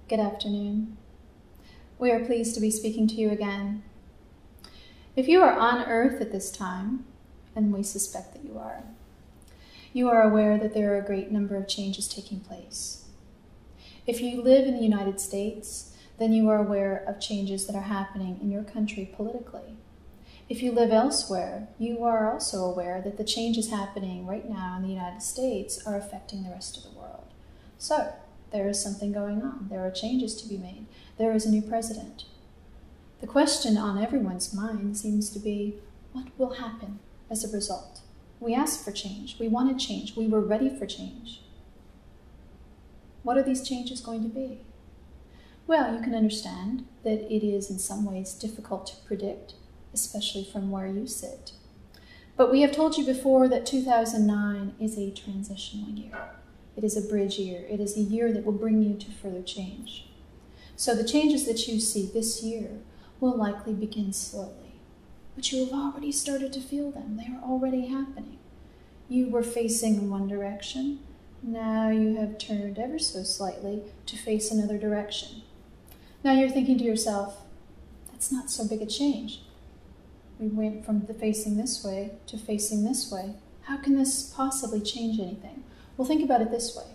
Good afternoon. We are pleased to be speaking to you again. If you are on Earth at this time, and we suspect that you are aware that there are a great number of changes taking place. If you live in the United States, then you are aware of changes that are happening in your country politically. If you live elsewhere, you are also aware that the changes happening right now in the United States are affecting the rest of the world. So, there is something going on. There are changes to be made. There is a new president. The question on everyone's mind seems to be, what will happen as a result? We asked for change. We wanted change. We were ready for change. What are these changes going to be? Well, you can understand that it is in some ways difficult to predict, especially from where you sit. But we have told you before that 2009 is a transitional year. It is a bridge year. It is a year that will bring you to further change. So the changes that you see this year will likely begin slowly. But you have already started to feel them. They are already happening. You were facing in one direction. Now you have turned ever so slightly to face another direction. Now you're thinking to yourself, that's not so big a change. We went from facing this way to facing this way. How can this possibly change anything? Well, think about it this way.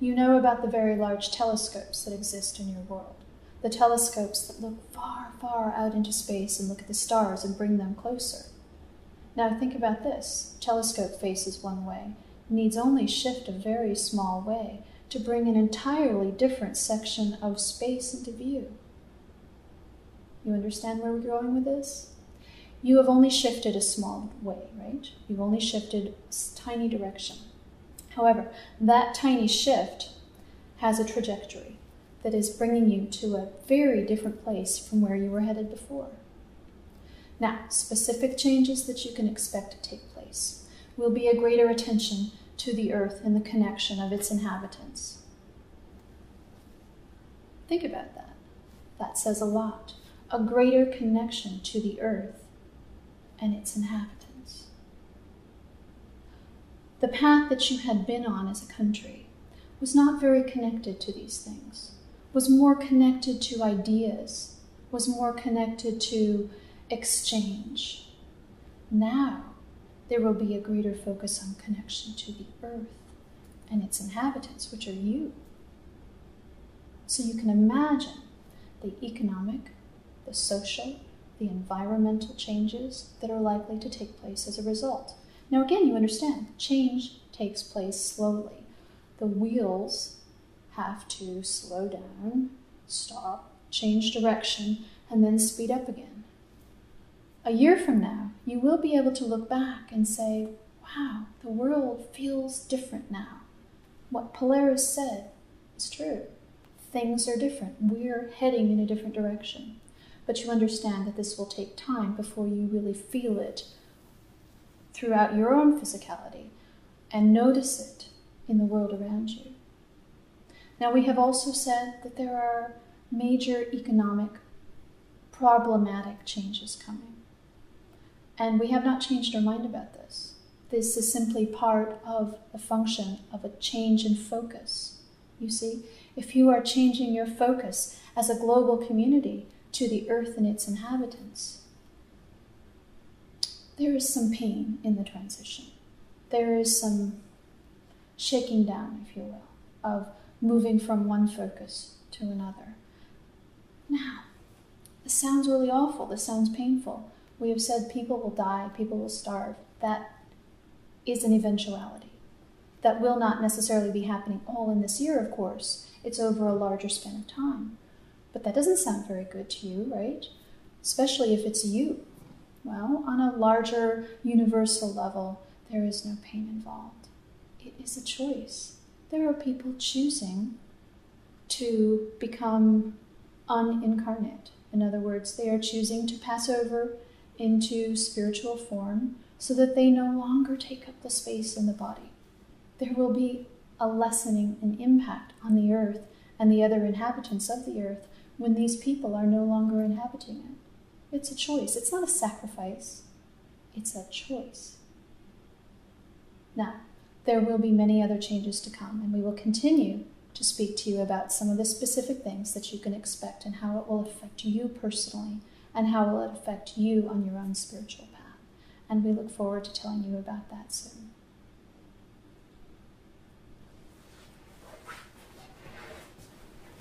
You know about the very large telescopes that exist in your world. The telescopes that look far, far out into space and look at the stars and bring them closer. Now think about this. Telescope faces one way, needs only shift a very small way to bring an entirely different section of space into view. You understand where we're going with this? You have only shifted a small way, right? You've only shifted a tiny direction. However, that tiny shift has a trajectory that is bringing you to a very different place from where you were headed before. Now, specific changes that you can expect to take place will be a greater attention to the earth and the connection of its inhabitants. Think about that. That says a lot. A greater connection to the earth and its inhabitants. The path that you had been on as a country was not very connected to these things, was more connected to ideas, was more connected to exchange. Now, there will be a greater focus on connection to the earth and its inhabitants, which are you. So you can imagine the economic, the social, the environmental changes that are likely to take place as a result. Now again, you understand, change takes place slowly. The wheels have to slow down, stop, change direction, and then speed up again. A year from now, you will be able to look back and say, wow, the world feels different now. What Polaris said is true. Things are different. We're heading in a different direction. But you understand that this will take time before you really feel it throughout your own physicality and notice it in the world around you. Now, we have also said that there are major economic problematic changes coming. And we have not changed our mind about this. This is simply part of the function of a change in focus. You see, if you are changing your focus as a global community to the earth and its inhabitants, there is some pain in the transition. There is some shaking down, if you will, of moving from one focus to another. Now, this sounds really awful. This sounds painful. We have said people will die, people will starve. That is an eventuality. That will not necessarily be happening all in this year, of course. It's over a larger span of time. But that doesn't sound very good to you, right? Especially if it's you. Well, on a larger universal level, there is no pain involved. It is a choice. There are people choosing to become unincarnate. In other words, they are choosing to pass over into spiritual form so that they no longer take up the space in the body. There will be a lessening in impact on the earth and the other inhabitants of the earth when these people are no longer inhabiting it. It's a choice. It's not a sacrifice. It's a choice. Now, there will be many other changes to come, and we will continue to speak to you about some of the specific things that you can expect and how it will affect you personally and how will it affect you on your own spiritual path. And we look forward to telling you about that soon.